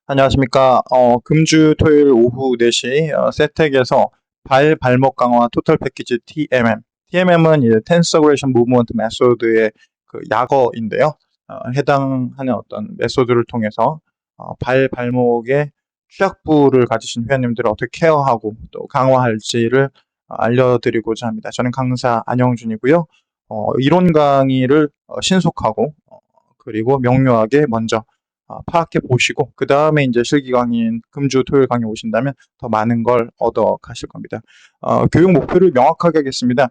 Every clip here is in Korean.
안녕하십니까. 금주 토요일 오후 4시 세텍에서 발목 강화 토탈 패키지 TMM. TMM은 이제 텐서그레이션 무브먼트 메소드의 그 약어인데요. 해당하는 어떤 메소드를 통해서 발목의 취약부를 가지신 회원님들을 어떻게 케어하고 또 강화할지를 알려드리고자 합니다. 저는 강사 안영준이고요. 이론 강의를 신속하고 그리고 명료하게 먼저 파악해 보시고 그 다음에 이제 실기 강의인 금주 토요일 강의 오신다면 더 많은 걸 얻어 가실 겁니다. 교육 목표를 명확하게 하겠습니다.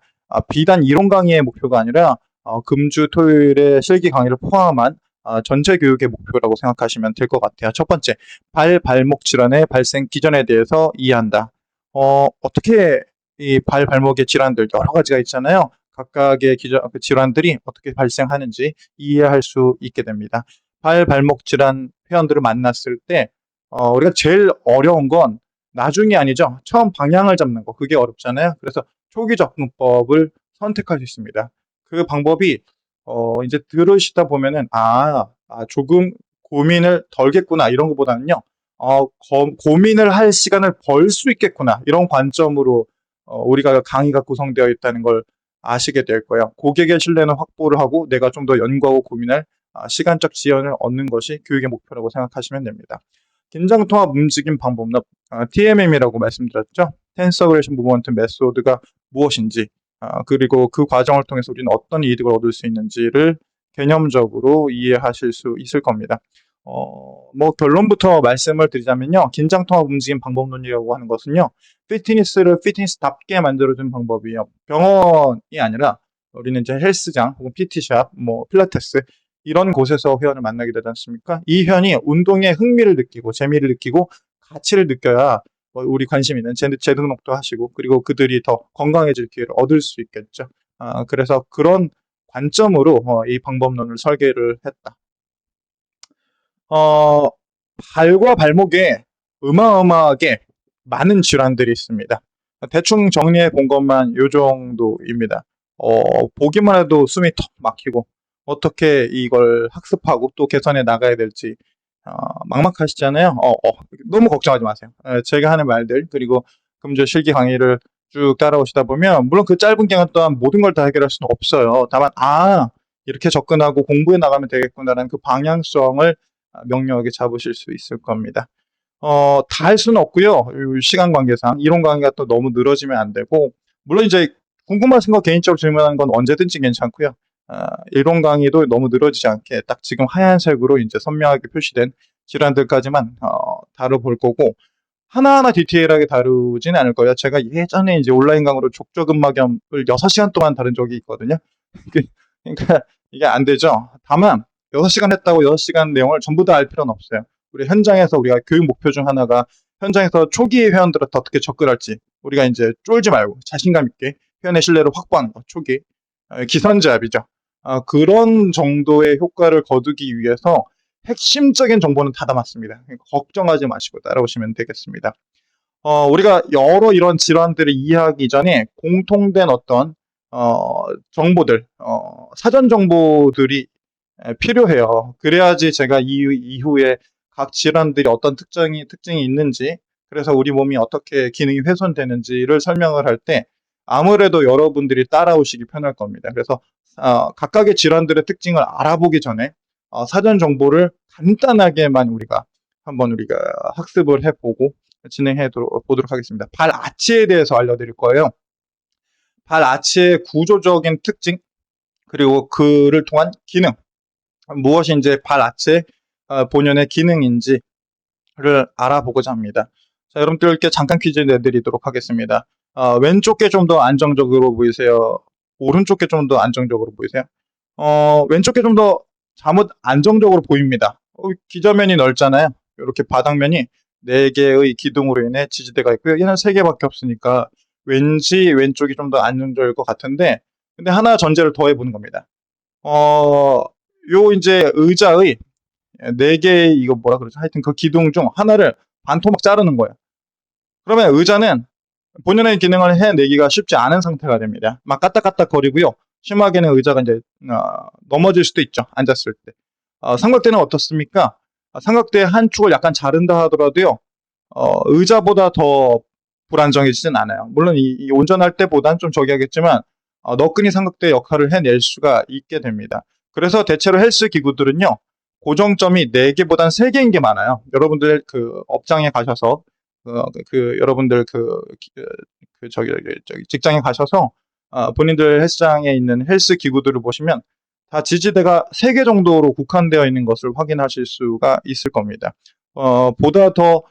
비단 이론 강의의 목표가 아니라 금주 토요일에 실기 강의를 포함한 전체 교육의 목표라고 생각하시면 될 것 같아요. 첫 번째, 발목 질환의 발생 기전에 대해서 이해한다. 어떻게 이 발목의 질환들 여러 가지가 있잖아요. 각각의 그 질환들이 어떻게 발생하는지 이해할 수 있게 됩니다. 발목 질환 회원들을 만났을 때 우리가 제일 어려운 건 나중이 아니죠. 처음 방향을 잡는 거. 그게 어렵잖아요. 그래서 초기 접근법을 선택할 수 있습니다. 그 방법이 이제 들으시다 보면은 조금 고민을 덜겠구나 이런 것보다는요. 고민을 할 시간을 벌 수 있겠구나 이런 관점으로 우리가 강의가 구성되어 있다는 걸 아시게 될 거예요. 고객의 신뢰는 확보를 하고 내가 좀 더 연구하고 고민할 시간적 지연을 얻는 것이 교육의 목표라고 생각하시면 됩니다. 긴장통합 움직임 방법론 TMM이라고 말씀드렸죠. 텐서그레이션 무브먼트 메소드가 무엇인지 그리고 그 과정을 통해서 우리는 어떤 이득을 얻을 수 있는지를 개념적으로 이해하실 수 있을 겁니다. 뭐 결론부터 말씀을 드리자면요. 긴장통합 움직임 방법론이라고 하는 것은요. 피트니스를 피트니스답게 만들어주는 방법이에요. 병원이 아니라 우리는 이제 헬스장 혹은 PT샵, 뭐 필라테스 이런 곳에서 회원을 만나게 되지 않습니까? 이 회원이 운동에 흥미를 느끼고 재미를 느끼고 가치를 느껴야 우리 관심 있는 재등록도 하시고 그리고 그들이 더 건강해질 기회를 얻을 수 있겠죠. 그래서 그런 관점으로 이 방법론을 설계를 했다. 어, 발과 발목에 어마어마하게 많은 질환들이 있습니다. 대충 정리해 본 것만 요 정도입니다. 보기만 해도 숨이 턱 막히고 어떻게 이걸 학습하고 또 개선해 나가야 될지 막막하시잖아요. 너무 걱정하지 마세요. 제가 하는 말들 그리고 금주 실기 강의를 쭉 따라오시다 보면 물론 그 짧은 기간 동안 모든 걸 다 해결할 수는 없어요. 다만 이렇게 접근하고 공부해 나가면 되겠구나라는 그 방향성을 명료하게 잡으실 수 있을 겁니다. 다 할 수는 없고요. 시간 관계상 이론 강의가 또 너무 늘어지면 안 되고 물론 이제 궁금하신 거 개인적으로 질문하는 건 언제든지 괜찮고요. 이론 강의도 너무 늘어지지 않게 딱 지금 하얀색으로 이제 선명하게 표시된 질환들까지만 다뤄볼 거고 하나하나 디테일하게 다루지는 않을 거예요. 제가 예전에 이제 온라인 강의로 족저근막염을 6시간 동안 다룬 적이 있거든요. 그러니까 이게 안 되죠. 다만 6시간 했다고 6시간 내용을 전부 다 알 필요는 없어요. 우리 현장에서 우리가 교육 목표 중 하나가 현장에서 초기 회원들한테 어떻게 접근할지 우리가 이제 쫄지 말고 자신감 있게 회원의 신뢰를 확보하는 거 초기 기선제압이죠. 그런 정도의 효과를 거두기 위해서 핵심적인 정보는 다 담았습니다. 그러니까 걱정하지 마시고 따라오시면 되겠습니다. 우리가 여러 이런 질환들을 이해하기 전에 공통된 어떤 정보들, 사전 정보들이 필요해요. 그래야지 제가 이후에 각 질환들이 어떤 특징이 있는지, 그래서 우리 몸이 어떻게 기능이 훼손되는지를 설명을 할 때 아무래도 여러분들이 따라오시기 편할 겁니다. 그래서 각각의 질환들의 특징을 알아보기 전에 사전 정보를 간단하게만 우리가 학습을 해보고 진행해 보도록 하겠습니다. 발 아치에 대해서 알려드릴 거예요. 발 아치의 구조적인 특징 그리고 그를 통한 기능 무엇이 이제 발 아치 본연의 기능인지를 알아보고자 합니다. 자, 여러분들께 잠깐 퀴즈 내드리도록 하겠습니다. 왼쪽 게 좀 더 안정적으로 보이세요? 오른쪽 게 좀 더 안정적으로 보이세요? 왼쪽 게 좀 더 잘못 안정적으로 보입니다. 기저면이 넓잖아요. 이렇게 바닥면이 4개의 기둥으로 인해 지지대가 있고요. 얘는 3개밖에 없으니까 왠지 왼쪽이 좀 더 안정적일 것 같은데 근데 하나 전제를 더해 보는 겁니다. 요 이제 의자의 4개의 이거 뭐라 그러죠? 하여튼 그 기둥 중 하나를 반토막 자르는 거예요. 그러면 의자는 본연의 기능을 해내기가 쉽지 않은 상태가 됩니다. 막 까딱까딱거리고요. 심하게는 의자가 이제 넘어질 수도 있죠. 앉았을 때. 삼각대는 어떻습니까? 삼각대 한쪽을 약간 자른다 하더라도요, 의자보다 더 불안정해지진 않아요. 물론 이 운전할 때보단 좀 저기 하겠지만, 너끈히 삼각대 역할을 해낼 수가 있게 됩니다. 그래서 대체로 헬스 기구들은요, 고정점이 4개보단 3개인 게 많아요. 여러분들 그 업장에 가셔서, 여러분들 저기 직장에 가셔서, 본인들 헬스장에 있는 헬스 기구들을 보시면 다 지지대가 3개 정도로 국한되어 있는 것을 확인하실 수가 있을 겁니다. 보다 더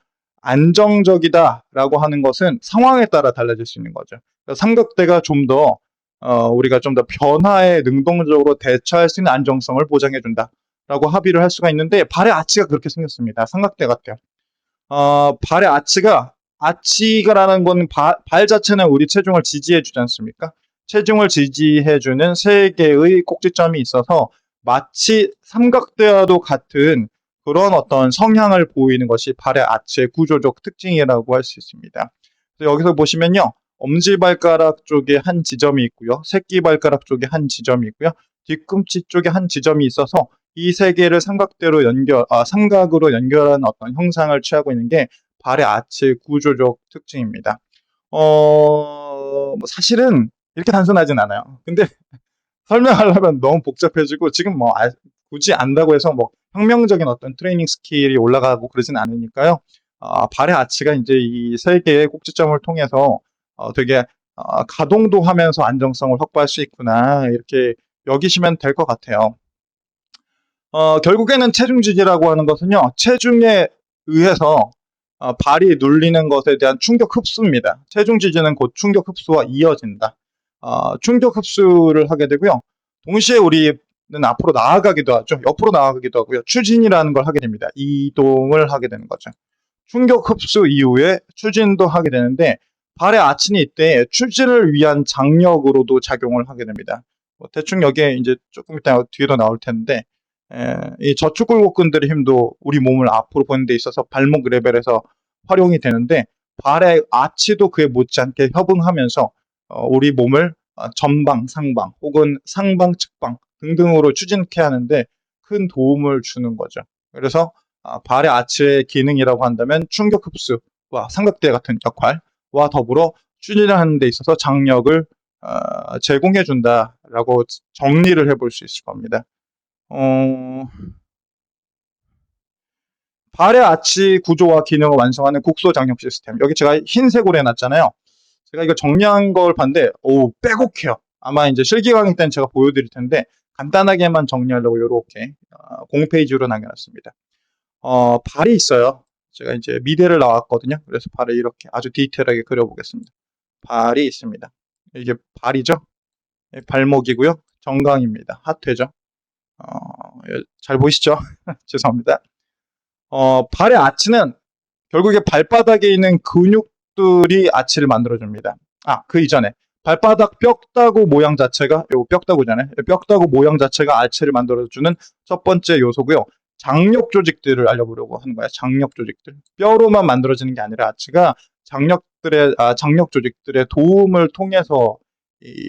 안정적이다라고 하는 것은 상황에 따라 달라질 수 있는 거죠. 그러니까 삼각대가 좀 더 우리가 좀 더 변화에 능동적으로 대처할 수 있는 안정성을 보장해 준다라고 합의를 할 수가 있는데, 발의 아치가 그렇게 생겼습니다. 삼각대 같아요. 발의 아치가라는 건 발 자체는 우리 체중을 지지해 주지 않습니까? 체중을 지지해 주는 3개의 꼭지점이 있어서 마치 삼각대와도 같은 그런 어떤 성향을 보이는 것이 발의 아치의 구조적 특징이라고 할 수 있습니다. 그래서 여기서 보시면요, 엄지발가락 쪽에 한 지점이 있고요, 새끼발가락 쪽에 한 지점이 있고요, 뒤꿈치 쪽에 한 지점이 있어서 이 3개를 삼각으로 연결하는 어떤 형상을 취하고 있는 게 발의 아치의 구조적 특징입니다. 사실은 이렇게 단순하진 않아요. 근데 설명하려면 너무 복잡해지고, 지금 뭐 굳이 안다고 해서 뭐 혁명적인 어떤 트레이닝 스킬이 올라가고 그러진 않으니까요. 발의 아치가 이제 이 3개의 꼭지점을 통해서 되게 가동도 하면서 안정성을 확보할 수 있구나, 이렇게 여기시면 될 것 같아요. 결국에는 체중 지지라고 하는 것은요, 체중에 의해서 발이 눌리는 것에 대한 충격 흡수입니다. 체중 지지는 곧 충격 흡수와 이어진다. 충격 흡수를 하게 되고요, 동시에 우리는 앞으로 나아가기도 하죠. 옆으로 나아가기도 하고요, 추진이라는 걸 하게 됩니다. 이동을 하게 되는 거죠. 충격 흡수 이후에 추진도 하게 되는데, 발의 아치는 이때 추진을 위한 장력으로도 작용을 하게 됩니다. 대충 여기에 이제 조금 이따 뒤에도 나올 텐데, 이 저축골격근들의 힘도 우리 몸을 앞으로 보는 데 있어서 발목 레벨에서 활용이 되는데, 발의 아치도 그에 못지않게 협응하면서 우리 몸을 전방, 상방 혹은 상방, 측방 등등으로 추진케 하는데 큰 도움을 주는 거죠. 그래서 발의 아치의 기능이라고 한다면 충격 흡수와 삼각대 같은 역할과 더불어 추진을 하는 데 있어서 장력을 제공해 준다라고 정리를 해볼 수 있을 겁니다. 발의 아치 구조와 기능을 완성하는 국소 장력 시스템. 여기 제가 흰색으로 해놨잖아요. 제가 이거 정리한 걸 봤는데, 빼곡해요. 아마 이제 실기 강의 때는 제가 보여드릴 텐데, 간단하게만 정리하려고 이렇게 공페이지로 남겨놨습니다. 발이 있어요. 제가 이제 미대를 나왔거든요. 그래서 발을 이렇게 아주 디테일하게 그려보겠습니다. 발이 있습니다. 이게 발이죠. 발목이고요. 정강입니다. 하태죠. 잘 보이시죠? 죄송합니다. 발의 아치는 결국에 발바닥에 있는 근육들이 아치를 만들어줍니다. 그 이전에 발바닥 뼈다구 모양 자체가, 요 뼈다구잖아요. 뼈다구 모양 자체가 아치를 만들어주는 첫 번째 요소고요. 장력 조직들을 알려보려고 하는 거예요. 장력 조직들. 뼈로만 만들어지는 게 아니라 아치가 장력 조직들의 도움을 통해서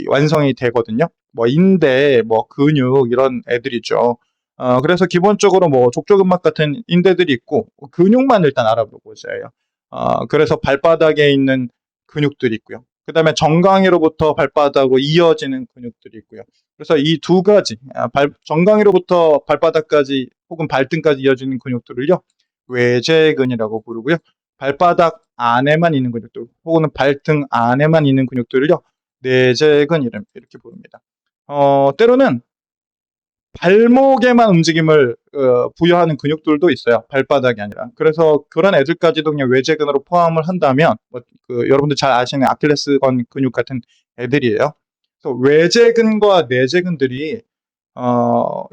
완성이 되거든요. 뭐 인대, 뭐 근육 이런 애들이죠. 그래서 기본적으로 뭐 족저근막 같은 인대들이 있고, 근육만 일단 알아보고자 해요. 그래서 발바닥에 있는 근육들이 있고요. 그 다음에 정강이로부터 발바닥으로 이어지는 근육들이 있고요. 그래서 이 두 가지, 정강이로부터 발바닥까지 혹은 발등까지 이어지는 근육들을요, 외제근이라고 부르고요. 발바닥 안에만 있는 근육들 혹은 발등 안에만 있는 근육들을요, 내제근 이렇게 부릅니다. 때로는 발목에만 움직임을 부여하는 근육들도 있어요. 발바닥이 아니라. 그래서 그런 애들까지도 그냥 외제근으로 포함을 한다면, 여러분들 잘 아시는 아킬레스건 근육 같은 애들이에요. 그래서 외제근과 내제근들이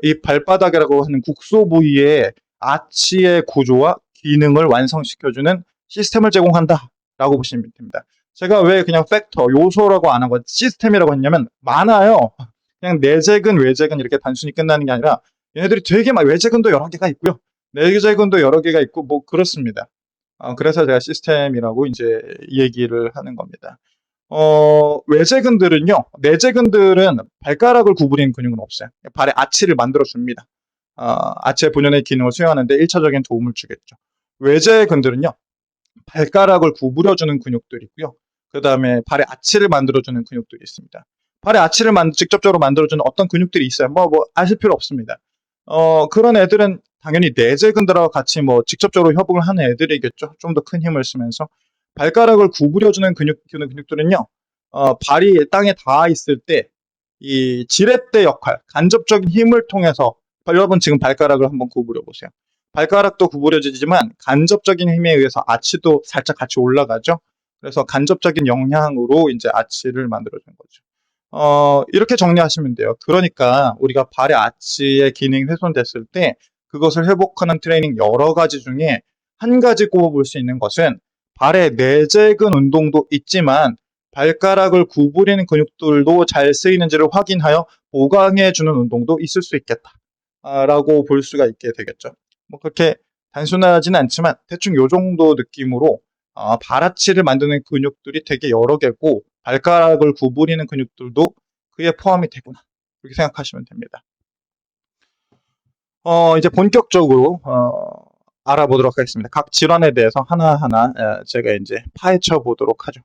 이 발바닥이라고 하는 국소 부위의 아치의 구조와 기능을 완성시켜주는 시스템을 제공한다라고 보시면 됩니다. 제가 왜 그냥 팩터, 요소라고 안 하고 시스템이라고 했냐면, 많아요. 그냥 내재근, 외재근 이렇게 단순히 끝나는 게 아니라 얘네들이 되게 외재근도 여러 개가 있고요, 내재근도 여러 개가 있고 뭐 그렇습니다. 그래서 제가 시스템이라고 이제 얘기를 하는 겁니다. 외재근들은요, 내재근들은 발가락을 구부리는 근육은 없어요. 발의 아치를 만들어 줍니다. 아체 분연의 기능을 수행하는 데 1차적인 도움을 주겠죠. 외제 근들은요. 발가락을 구부려주는 근육들이 있고요. 그 다음에 발의 아치를 만들어주는 근육들이 있습니다. 발의 아치를 직접적으로 만들어주는 어떤 근육들이 있어요. 뭐 아실 필요 없습니다. 그런 애들은 당연히 내재근들하고 같이 뭐 직접적으로 협응을 하는 애들이겠죠. 좀 더 큰 힘을 쓰면서. 발가락을 구부려주는 근육들은요. 발이 땅에 닿아 있을 때 이 지렛대 역할, 간접적인 힘을 통해서 여러분 지금 발가락을 한번 구부려 보세요. 발가락도 구부려지지만 간접적인 힘에 의해서 아치도 살짝 같이 올라가죠. 그래서 간접적인 영향으로 이제 아치를 만들어주는 거죠. 이렇게 정리하시면 돼요. 그러니까 우리가 발의 아치의 기능이 훼손됐을 때 그것을 회복하는 트레이닝 여러 가지 중에 한 가지 꼽아볼 수 있는 것은 발의 내재근 운동도 있지만 발가락을 구부리는 근육들도 잘 쓰이는지를 확인하여 보강해주는 운동도 있을 수 있겠다. 라고 볼 수가 있게 되겠죠. 뭐 그렇게 단순하지는 않지만 대충 요 정도 느낌으로 발아치를 만드는 근육들이 되게 여러 개고 발가락을 구부리는 근육들도 그에 포함이 되구나. 그렇게 생각하시면 됩니다. 이제 본격적으로 알아보도록 하겠습니다. 각 질환에 대해서 하나하나 제가 이제 파헤쳐 보도록 하죠.